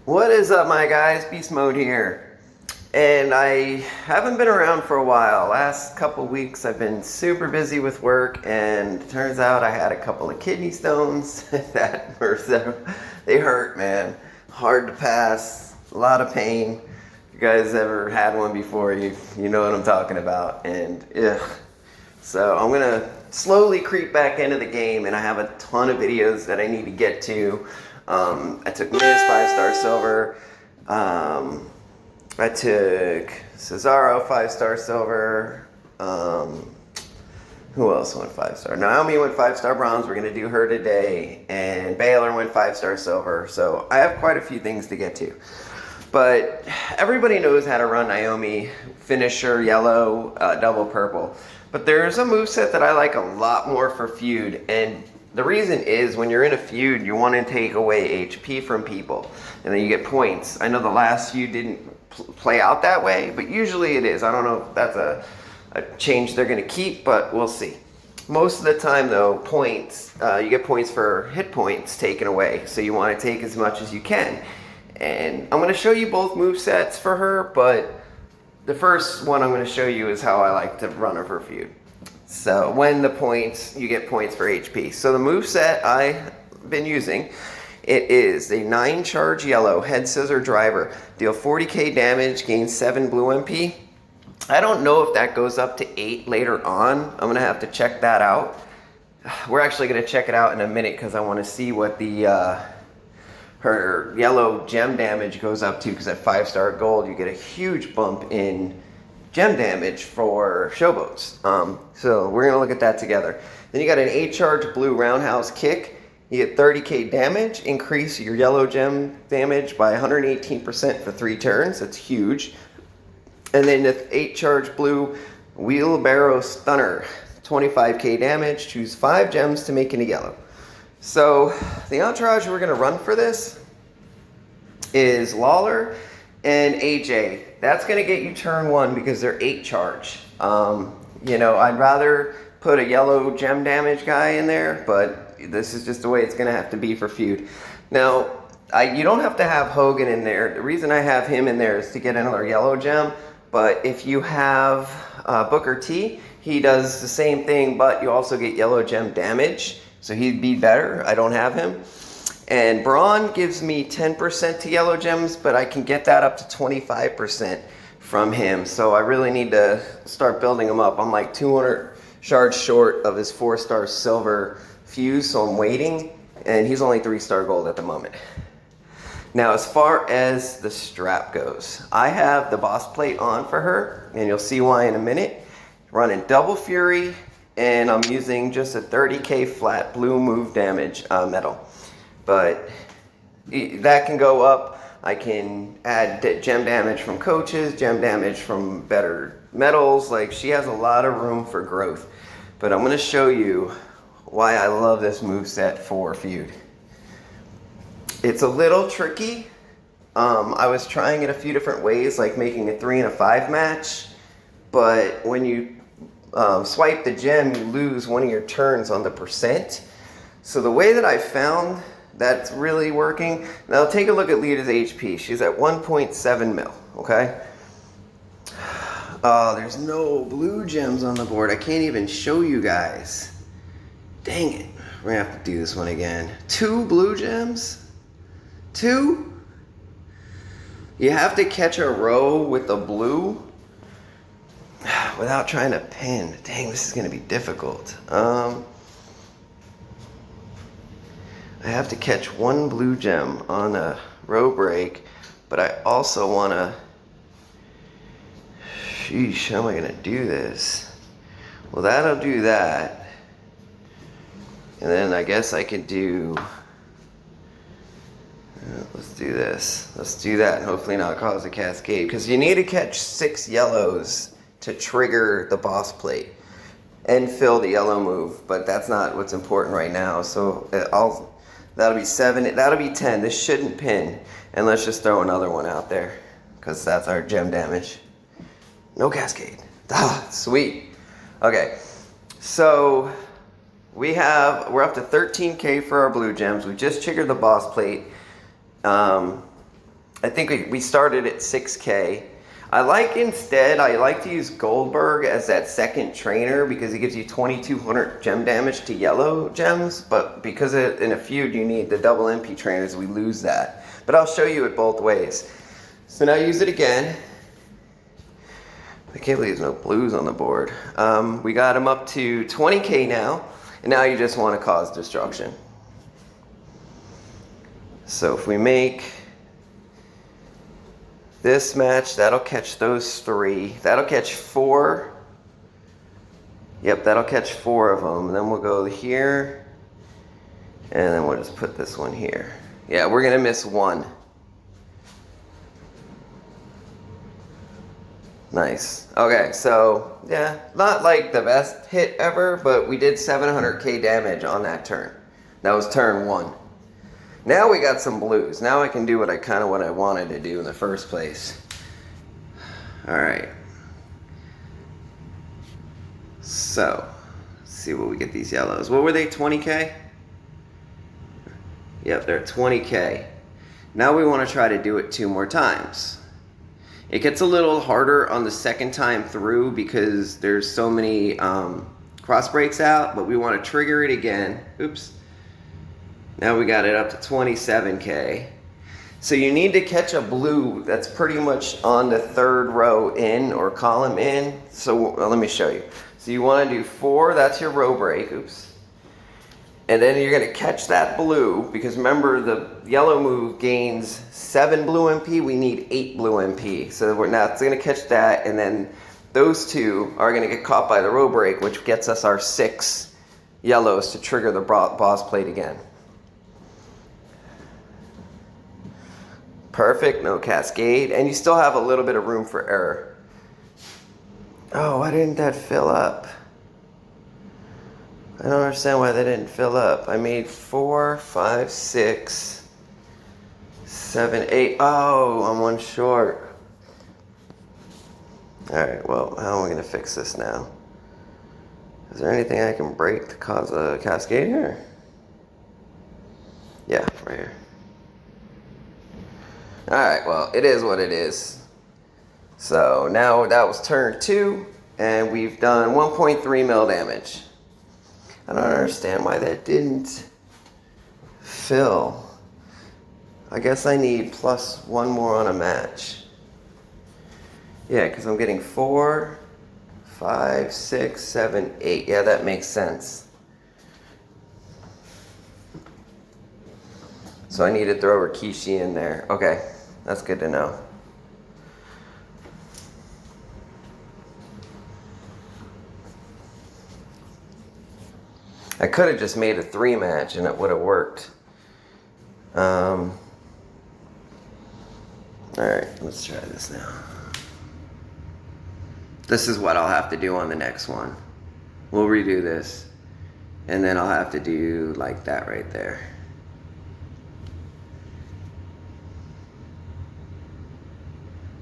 What is up, my guys? Beast Mode here. And I haven't been around for a while. Last couple weeks I've been super busy with work, and it turns out I had a couple of kidney stones that they hurt, man. Hard to pass, a lot of pain. If you guys ever had one before, you know what I'm talking about. And so I'm gonna slowly creep back into the game, and I have a ton of videos that I need to get to. I took Miz 5-star silver. I took Cesaro 5-star silver. Who else went 5-star? Naomi went 5-star bronze. We're gonna do her today, and Baylor went 5-star silver. So I have quite a few things to get to. But everybody knows how to run Naomi finisher yellow, double purple. But there's a moveset that I like a lot more for Feud, and the reason is when you're in a feud, you want to take away HP from people, and then you get points. I know the last feud didn't play out that way, but usually it is. I don't know if that's a change they're going to keep, but we'll see. Most of the time, though, points, you get points for hit points taken away, so you want to take as much as you can. And I'm going to show you both movesets for her, but the first one I'm going to show you is how I like to run her for Feud. So when the points, you get points for HP. So the moveset I've been using, it is a 9-charge yellow head scissor driver. Deal 40k damage, gain 7 blue MP. I don't know if that goes up to 8 later on. I'm gonna have to check that out. We're actually gonna check it out in a minute because I want to see what the her yellow gem damage goes up to, because at 5-star gold you get a huge bump in gem damage for showboats. So we're gonna look at that together. Then you got an 8-charge blue roundhouse kick. You get 30k damage, increase your yellow gem damage by 118% for 3 turns. That's huge. And then the 8-charge blue wheelbarrow stunner, 25k damage, choose 5 gems to make into yellow. So the entourage we're gonna run for this is Lawler and AJ. That's going to get you turn 1 because they're 8-charge. You know, I'd rather put a yellow gem damage guy in there, but this is just the way it's going to have to be for Feud. Now, you don't have to have Hogan in there. The reason I have him in there is to get another yellow gem, but if you have Booker T, he does the same thing, but you also get yellow gem damage, so he'd be better. I don't have him. And Braun gives me 10% to yellow gems, but I can get that up to 25% from him. So I really need to start building him up. I'm like 200 shards short of his 4-star silver fuse, so I'm waiting. And he's only 3-star gold at the moment. Now, as far as the strap goes, I have the boss plate on for her, and you'll see why in a minute. Running double fury, and I'm using just a 30k flat blue move damage metal. But that can go up. I can add gem damage from coaches, gem damage from better metals. Like, she has a lot of room for growth. But I'm going to show you why I love this moveset for Feud. It's a little tricky. I was trying it a few different ways, like making a 3 and a 5 match. But when you swipe the gem, you lose one of your turns on the percent. So the way that I found that's really working. Now take a look at Lita's HP. She's at 1.7 mil, okay? Oh, there's no blue gems on the board. I can't even show you guys. Dang it. We're gonna have to do this one again. 2 blue gems? 2? You have to catch a row with the blue without trying to pin. Dang, this is gonna be difficult. I have to catch 1 blue gem on a row break, but I also want to... Sheesh, how am I going to do this? Well, that'll do that. And then I guess I could do... Let's do this. Let's do that and hopefully not cause a cascade. Because you need to catch 6 yellows to trigger the boss plate and fill the yellow move. But that's not what's important right now. So that'll be 7, that'll be 10. This shouldn't pin. And let's just throw another one out there, because that's our gem damage. No cascade. Ah, sweet. Okay, so we're up to 13k for our blue gems. We just triggered the boss plate. I think we started at 6K. I like to use Goldberg as that second trainer because he gives you 2200 gem damage to yellow gems, but because in a feud you need the double MP trainers, we lose that. But I'll show you it both ways. So now use it again. I can't believe there's no blues on the board. We got him up to 20K now, and now you just want to cause destruction. So if we make this match, that'll catch those 3. That'll catch 4. Yep, that'll catch 4 of them. And then we'll go here, and then we'll just put this one here. Yeah, we're gonna miss 1. Nice. Okay, so yeah, not like the best hit ever, but we did 700k damage on that turn. That was turn 1. Now we got some blues. Now I can do what I wanted to do in the first place. All right. So, let's see what we get these yellows. What were they, 20k? Yep, they're 20k. Now we want to try to do it 2 more times. It gets a little harder on the second time through because there's so many cross breaks out, but we want to trigger it again. Oops. Now we got it up to 27k. So you need to catch a blue that's pretty much on the 3rd row in or column in. So let me show you. So you want to do 4, that's your row break. Oops. And then you're going to catch that blue, because remember the yellow move gains 7 blue MP, we need 8 blue MP. So now it's going to catch that, and then those 2 are going to get caught by the row break, which gets us our 6 yellows to trigger the boss plate again. Perfect, no cascade, and you still have a little bit of room for error. Oh, why didn't that fill up? I don't understand why that didn't fill up. I made 4, 5, 6, 7, 8. Oh, I'm 1 short. Alright, well, how am I going to fix this now? Is there anything I can break to cause a cascade here? Yeah, right here. Alright, well, it is what it is. So now that was turn 2, and we've done 1.3 mil damage. I don't understand why that didn't fill. I guess I need plus 1 more on a match. Yeah, because I'm getting 4, 5, 6, 7, 8. Yeah, that makes sense. So I need to throw Rikishi in there. Okay, that's good to know. I could have just made a 3 match and it would have worked. Alright, let's try this now. This is what I'll have to do on the next one. We'll redo this. And then I'll have to do like that right there.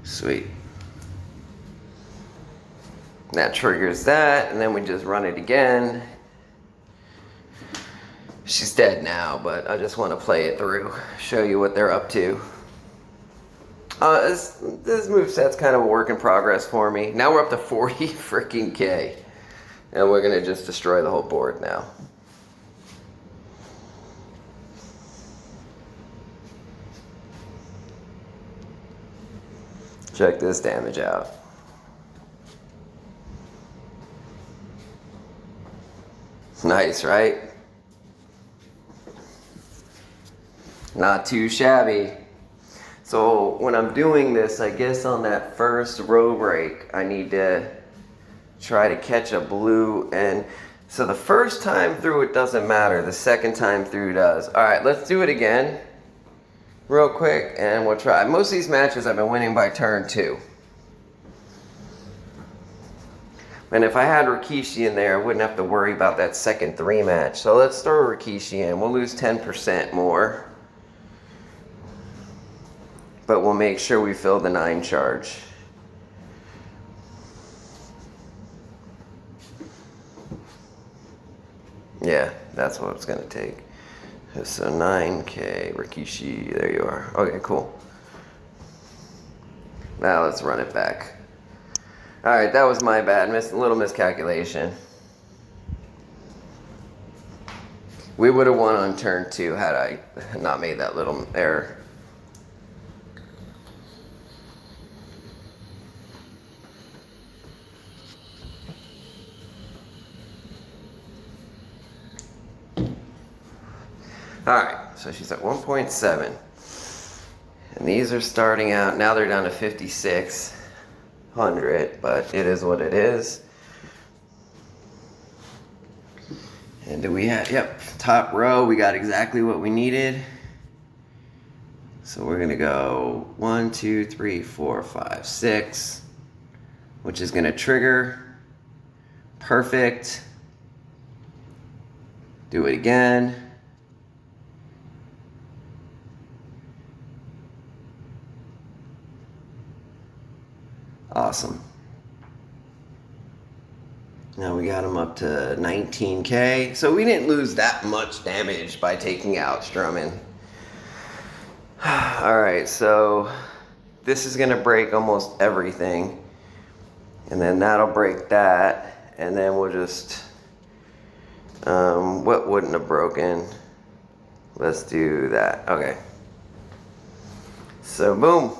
Sweet. That triggers that, and then we just run it again. She's dead now, but I just want to play it through, show you what they're up to. This moveset's kind of a work in progress for me. Now we're up to 40 freaking K. And we're going to just destroy the whole board now. Check this damage out. Nice, right? Not too shabby. So when I'm doing this, I guess on that first row break, I need to try to catch a blue. And so the first time through it doesn't matter. The second time through does. All right, let's do it again real quick and we'll try. Most of these matches I've been winning by turn 2. And if I had Rikishi in there, I wouldn't have to worry about that second 3 match. So let's throw Rikishi in. We'll lose 10% more. But we'll make sure we fill the 9 charge. Yeah, that's what it's going to take. So 9K, Rikishi, there you are. Okay, cool. Now let's run it back. Alright, that was my bad. Little miscalculation. We would have won on turn 2 had I not made that little error. Alright, so she's at 1.7. And these are starting out, now they're down to 5,600, but it is what it is. And do we have, yep, top row, we got exactly what we needed. So we're gonna go 1, 2, 3, 4, 5, 6, which is gonna trigger. Perfect. Do it again. Awesome. Now we got him up to 19K. So we didn't lose that much damage by taking out Strowman. Alright, so this is going to break almost everything. And then that'll break that. And then we'll just... what wouldn't have broken? Let's do that. Okay. So boom.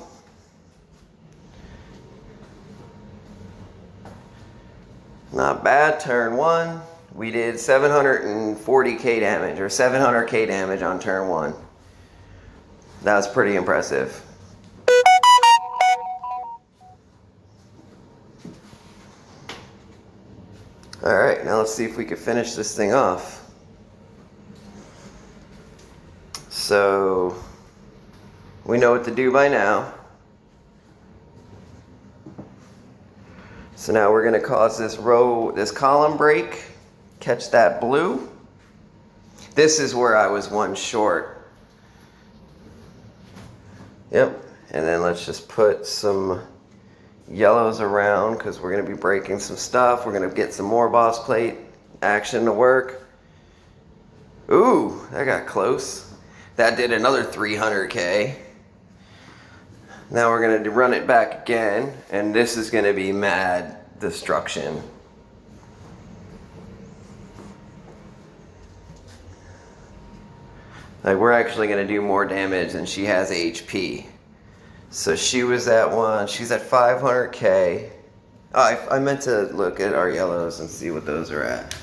Not bad. Turn 1. We did 740k damage, or 700k damage on turn 1. That was pretty impressive. Alright, now let's see if we can finish this thing off. So, we know what to do by now. So now we're going to cause this column break, catch that blue. This is where I was 1 short. Yep, and then let's just put some yellows around because we're going to be breaking some stuff. We're going to get some more boss plate action to work. Ooh, that got close. That did another 300k. Now we're going to run it back again, and this is going to be mad destruction. Like, we're actually going to do more damage than she has HP. So she was at 1, she's at 500k. Oh, I meant to look at our yellows and see what those are at.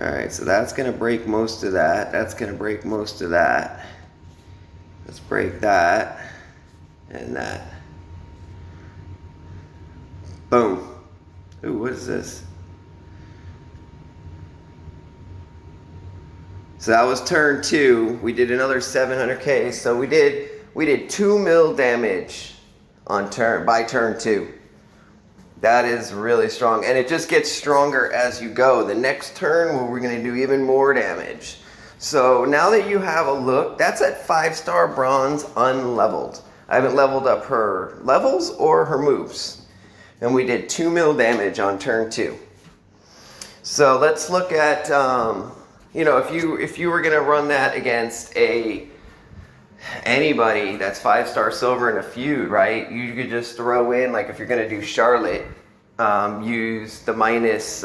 Alright, so that's going to break most of that. That's going to break most of that. Let's break that and that. Boom. Ooh, what is this? So that was turn 2. We did another 700k. So we did 2 mil damage on by turn 2. That is really strong, and it just gets stronger as you go. The next turn, we're going to do even more damage. So now that you have a look, that's at 5-star bronze unleveled. I haven't leveled up her levels or her moves. And we did 2 mil damage on turn 2. So let's look at, you know, if you were going to run that against anybody that's 5-star silver in a feud, right? You could just throw in, like if you're going to do Charlotte, use the minus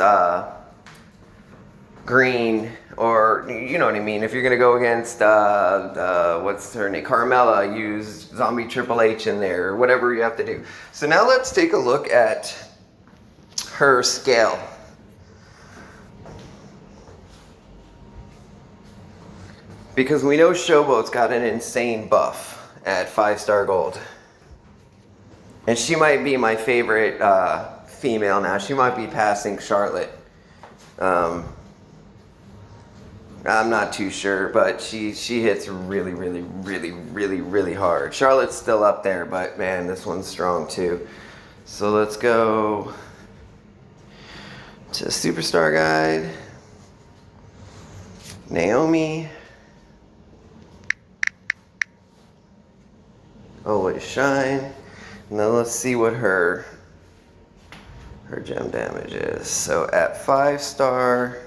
green, or you know what I mean. If you're gonna go against what's her name, Carmella, use Zombie Triple H in there, or whatever you have to do. So now let's take a look at her scale. Because we know Showboat's got an insane buff at 5-star gold. And she might be my favorite female now. She might be passing Charlotte. I'm not too sure, but she hits really, really, really, really, really hard. Charlotte's still up there, but man, this one's strong too. So let's go to Superstar Guide. Naomi. Always shine. Now let's see what her gem damage is. So at 5-star,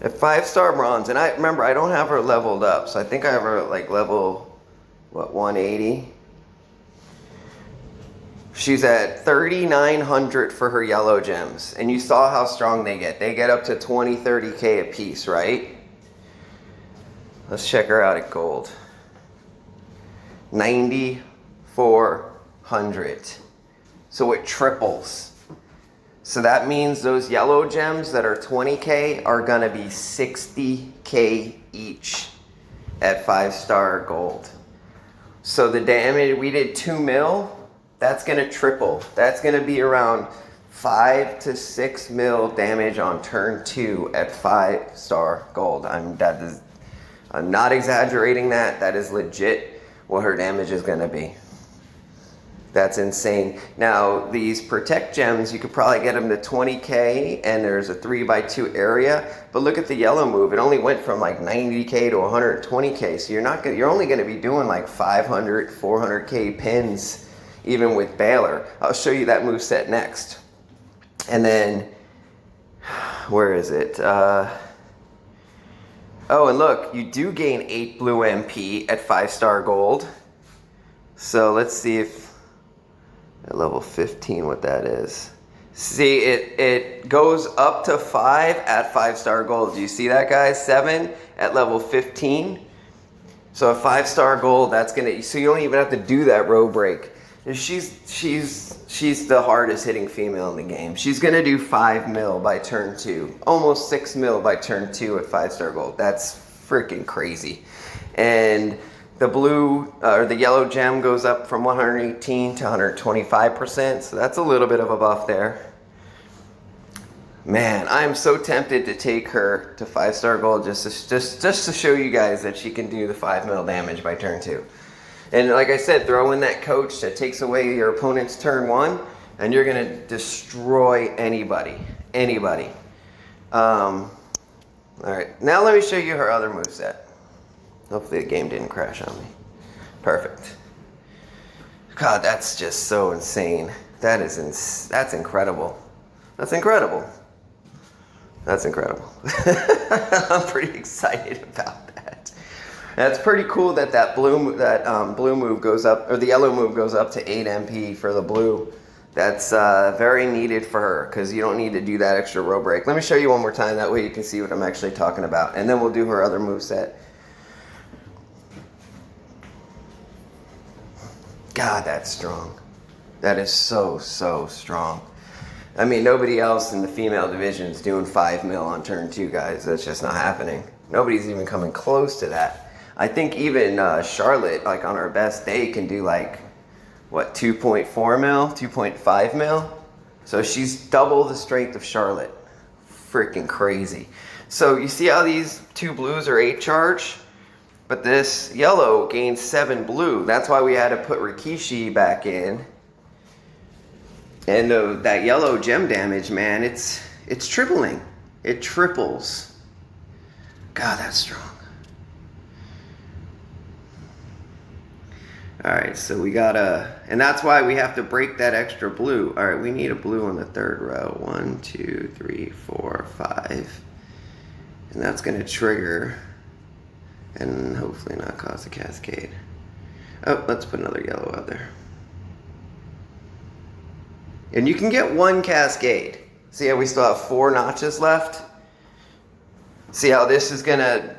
At 5-star bronze, and I remember I don't have her leveled up, so I think I have her at like level, what, 180? She's at 3,900 for her yellow gems, and you saw how strong they get. They get up to 20, 30K a piece, right? Let's check her out at gold. 9,400. So it triples. So that means those yellow gems that are 20K are gonna be 60K each at 5-star gold. So the damage, we did 2 mil, that's gonna triple. That's gonna be around 5 to 6 mil damage on turn 2 at 5-star gold. I'm not exaggerating that. That is legit what her damage is gonna be. That's insane. Now, these protect gems, you could probably get them to 20K, and there's a 3x2 area. But look at the yellow move. It only went from like 90K to 120K. So you're only gonna be doing like 500, 400K pins, even with Baylor. I'll show you that move set next. And then, where is it? Oh, and look, you do gain 8 blue MP at 5-star gold. So let's see if at level 15 what that is. See, it goes up to 5 at 5-star gold. Do you see that, guys? 7 at level 15. So at 5-star gold, that's gonna, so you don't even have to do that row break. She's the hardest hitting female in the game. She's gonna do 5 mil by turn 2, almost 6 mil by turn 2 at 5-star gold. That's freaking crazy. And the blue or the yellow gem goes up from 118 to 125%, so that's a little bit of a buff there. Man, I'm so tempted to take her to 5-star gold just to show you guys that she can do the 5 mil damage by turn 2. And like I said, throw in that coach that takes away your opponent's turn 1, and you're gonna destroy anybody. All right, now let me show you her other moveset. Hopefully the game didn't crash on me. Perfect. God, that's just so insane. That's incredible. That's incredible. That's incredible. I'm pretty excited about that. That's pretty cool that blue move goes up, or the yellow move goes up to 8 MP for the blue. That's very needed for her, because you don't need to do that extra row break. Let me show you one more time, that way you can see what I'm actually talking about. And then we'll do her other moveset. God, that's strong. That is so strong. I mean, nobody else in the female division is doing 5 mil on turn 2, guys. That's just not happening. Nobody's even coming close to that. I think even Charlotte, like on her best day, can do like, what, 2.4 mil, 2.5 mil? So she's double the strength of Charlotte. Freaking crazy. So you see how these 2 blues are 8 charge? But this yellow gains 7 blue. That's why we had to put Rikishi back in. And that yellow gem damage, man, it's tripling. It triples. God, that's strong. All right, so we gotta, and that's why we have to break that extra blue. All right, we need a blue on the 3rd row. 1, 2, 3, 4, 5. And that's gonna trigger and hopefully not cause a cascade. Oh, let's put another yellow out there. And you can get 1 cascade. See how we still have 4 notches left? See how this is gonna,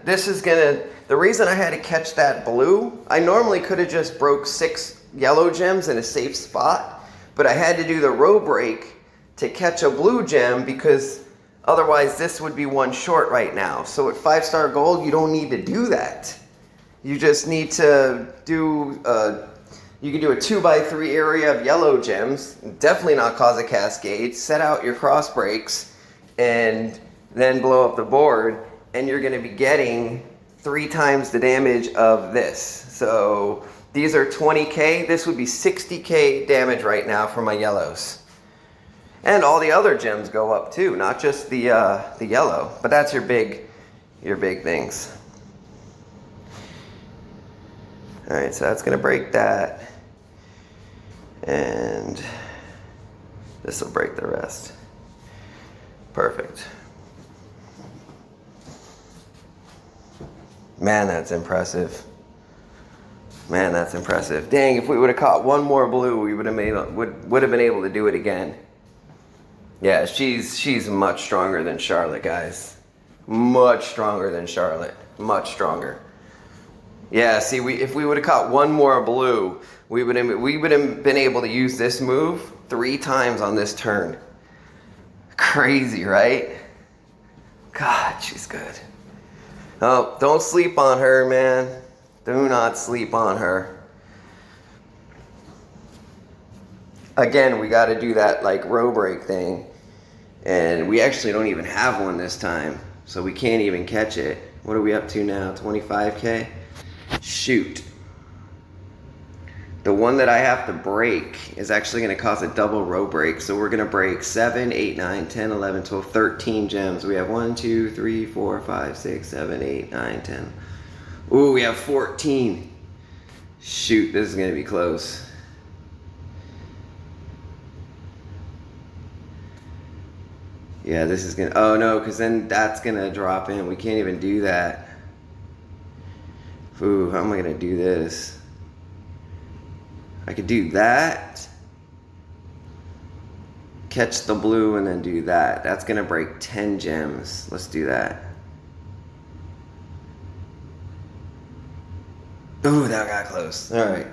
the reason I had to catch that blue, I normally could have just broke 6 yellow gems in a safe spot, but I had to do the row break to catch a blue gem, because otherwise this would be 1 short right now. So at 5-star gold, you don't need to do that. You just need to do, you can do a 2x3 area of yellow gems, definitely not cause a cascade, set out your cross breaks, and then blow up the board, and you're gonna be getting 3 times the damage of this. So these are 20K, this would be 60K damage right now for my yellows. And all the other gems go up too, not just the yellow, but that's your big things. All right, so that's gonna break that. And this will break the rest. Perfect. Man, that's impressive. Man, that's impressive. Dang, if we would have caught one more blue, we would have been able to do it again. Yeah, she's much stronger than Charlotte, guys. Much stronger than Charlotte. Much stronger. Yeah, see, if we would have caught one more blue, we would have been able to use this move 3 times on this turn. Crazy, right? God, she's good. Oh, don't sleep on her, man. Do not sleep on her. Again, we got to do that like row break thing. And we actually don't even have one this time. So we can't even catch it. What are we up to now? 25K? Shoot. The one that I have to break is actually going to cause a double row break. So we're going to break 7, 8, 9, 10, 11, 12, 13 gems. We have 1, 2, 3, 4, 5, 6, 7, 8, 9, 10. Ooh, we have 14. Shoot, this is going to be close. Yeah, this is going to... Oh, no, because then that's going to drop in. We can't even do that. Ooh, how am I going to do this? I could do that. Catch the blue and then do that. That's going to break 10 gems. Let's do that. Ooh, that got close. All right.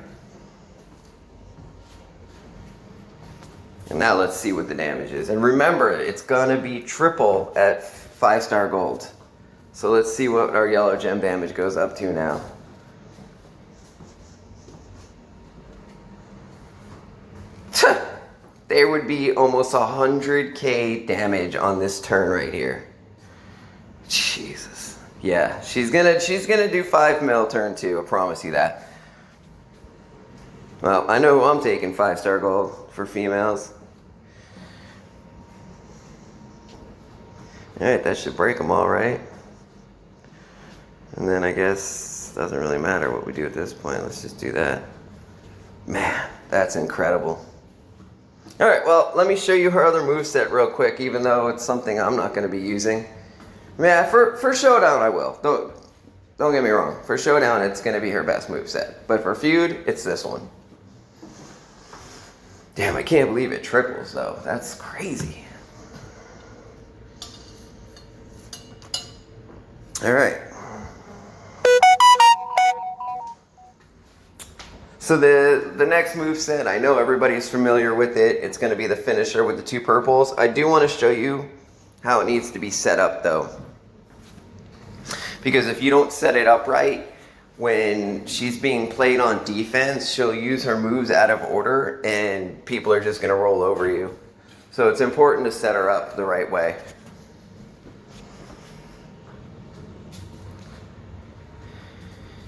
And now let's see what the damage is. And remember, it's gonna be triple at 5-star gold. So let's see what our yellow gem damage goes up to now. There would be almost 100K damage on this turn right here. Jesus. Yeah, she's gonna do 5 mil turn 2, I promise you that. Well, I know who I'm taking 5-star gold for females. Alright, that should break them all, right? And then I guess it doesn't really matter what we do at this point. Let's just do that. Man, that's incredible. Alright, well, let me show you her other moveset real quick, even though it's something I'm not going to be using. Yeah, for Showdown I will. Don't get me wrong. For Showdown, it's going to be her best moveset. But for Feud, it's this one. Damn, I can't believe it triples, though. That's crazy. Alright. So the next moveset, I know everybody's familiar with it. It's going to be the finisher with the 2 purples. I do want to show you how it needs to be set up, though. Because if you don't set it up right, when she's being played on defense, she'll use her moves out of order and people are just going to roll over you. So it's important to set her up the right way.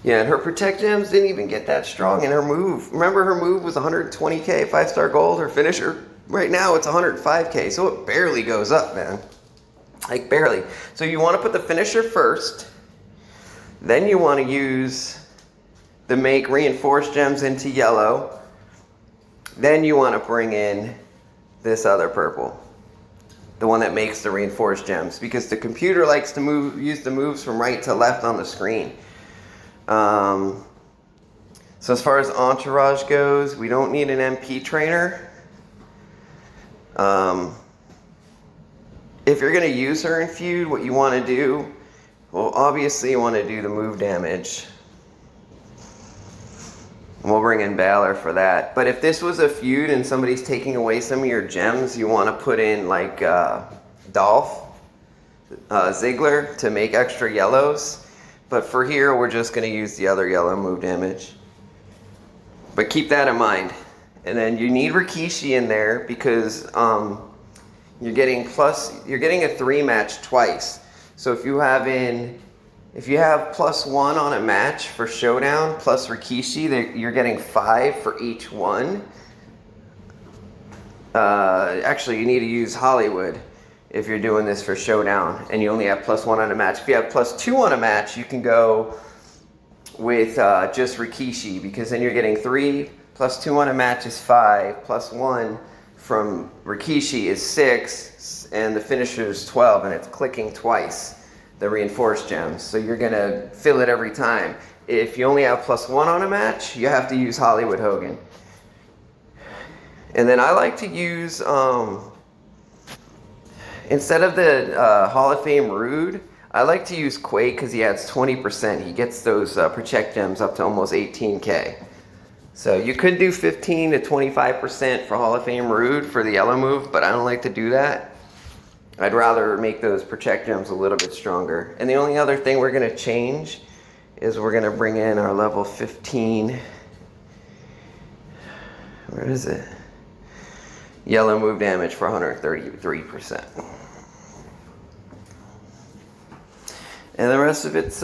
Yeah, and her protect gems didn't even get that strong in her move. Remember, her move was 120K, 5-star gold. Her finisher, right now, it's 105K. So it barely goes up, man. Like, barely. So you want to put the finisher first. Then you want to use the make reinforced gems into yellow. Then you want to bring in this other purple. The one that makes the reinforced gems. Because the computer likes to use the moves from right to left on the screen. So as far as entourage goes, we don't need an MP trainer. If you're going to use her in Feud, what you want to do, well, obviously you want to do the move damage. And we'll bring in Balor for that. But if this was a Feud and somebody's taking away some of your gems, you want to put in like Dolph Ziggler to make extra yellows. But for here, we're just going to use the other yellow move damage. But keep that in mind. And then you need Rikishi in there because you're getting a 3 match twice. So if you have +1 on a match for Showdown plus Rikishi, you're getting 5 for each one. Actually, you need to use Hollywood if you're doing this for Showdown and you only have +1 on a match. If you have +2 on a match, you can go with just Rikishi, because then you're getting 3 +2 on a match is 5 +1 from Rikishi is 6, and the finisher is 12, and it's clicking twice. the reinforced gems. So you're gonna fill it every time. If you only have +1 on a match, you have to use Hollywood Hogan. And then I like to use, instead of the Hall of Fame Rude, I like to use Quake because he adds 20%. He gets those Protect Gems up to almost 18K. So you could do 15 to 25% for Hall of Fame Rude for the yellow move, but I don't like to do that. I'd rather make those Protect Gems a little bit stronger. And the only other thing we're gonna change is we're gonna bring in our level 15. Where is it? Yellow move damage for 133%. And the rest of it's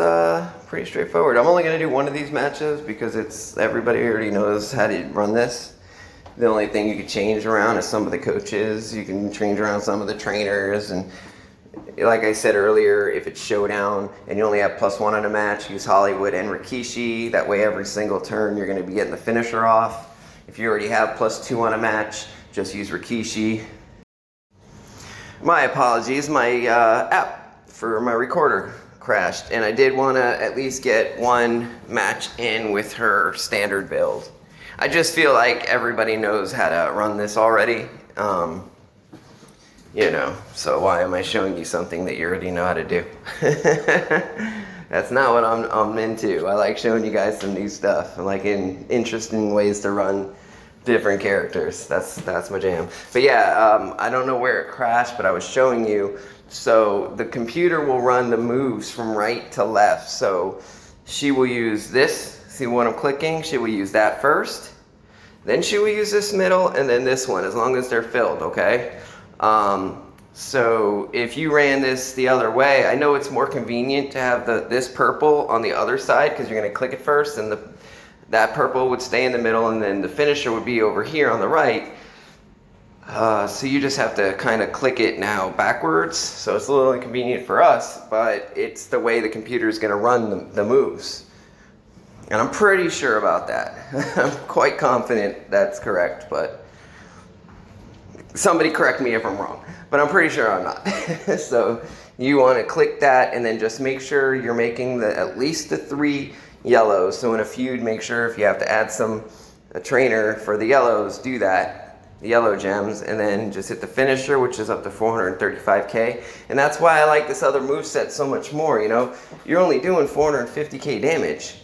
pretty straightforward. I'm only gonna do one of these matches because everybody already knows how to run this. The only thing you could change around is some of the coaches. You can change around some of the trainers. And like I said earlier, if it's Showdown and you only have +1 on a match, use Hollywood and Rikishi. That way every single turn you're gonna be getting the finisher off. If you already have +2 on a match, just use Rikishi. My apologies, my app for my recorder crashed, and I did want to at least get one match in with her standard build. I just feel like everybody knows how to run this already, you know, so why am I showing you something that you already know how to do? That's not what I'm into. I like showing you guys some new stuff. I like interesting ways to run different characters. That's my jam. But yeah, I don't know where it crashed, but I was showing you. So the computer will run the moves from right to left. So she will use this. See what I'm clicking? She will use that first. Then she will use this middle and then this one, as long as they're filled, okay? So if you ran this the other way, I know it's more convenient to have this purple on the other side because you're gonna click it first and that purple would stay in the middle and then the finisher would be over here on the right. So you just have to kind of click it now backwards. So it's a little inconvenient for us, but it's the way the computer is gonna run the moves. And I'm pretty sure about that. I'm quite confident that's correct, but somebody correct me if I'm wrong, but I'm pretty sure I'm not. So you want to click that and then just make sure you're making at least the 3 yellows. So in a feud, make sure if you have to add a trainer for the yellows, do that, the yellow gems, and then just hit the finisher, which is up to 435K. And that's why I like this other moveset so much more, you know? You're only doing 450K damage.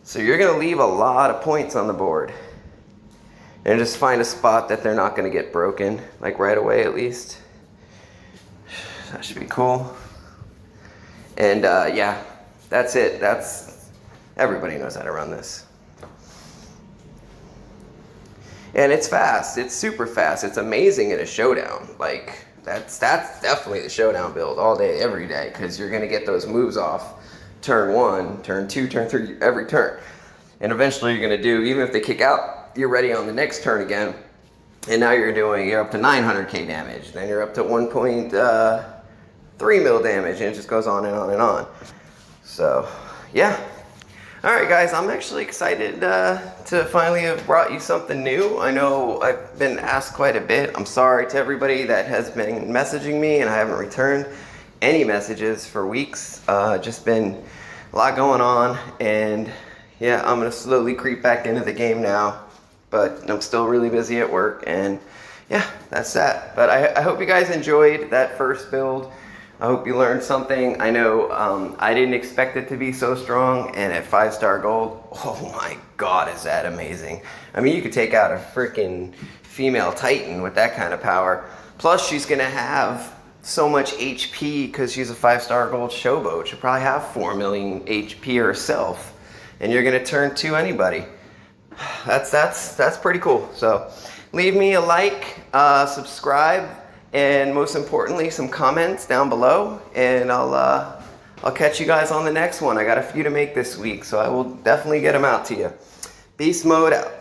So you're gonna leave a lot of points on the board. And just find a spot that they're not gonna get broken, like right away at least. That should be cool. And yeah, that's it. Everybody knows how to run this. And it's fast, it's super fast. It's amazing in a Showdown. Like, that's definitely the Showdown build all day, every day, because you're gonna get those moves off turn 1, turn 2, turn 3, every turn. And eventually you're gonna do, even if they kick out, you're ready on the next turn again. And now you're up to 900K damage. Then you're up to 1.3 mil damage, and it just goes on and on and on. So, yeah. All right, guys, I'm actually excited to finally have brought you something new. I know I've been asked quite a bit. I'm sorry to everybody that has been messaging me and I haven't returned any messages for weeks. Just been a lot going on, and yeah, I'm gonna slowly creep back into the game now, but I'm still really busy at work, and yeah, that's that. But I hope you guys enjoyed that first build. I hope you learned something. I know I didn't expect it to be so strong, and at 5-star gold, oh my God, is that amazing. I mean, you could take out a freaking female Titan with that kind of power. Plus, she's gonna have so much HP because she's a 5-star gold showboat. She'll probably have 4 million HP herself, and you're gonna turn 2 anybody. That's pretty cool. So leave me a like, subscribe, and most importantly, some comments down below, and I'll catch you guys on the next one. I got a few to make this week, so I will definitely get them out to you. Beast mode out.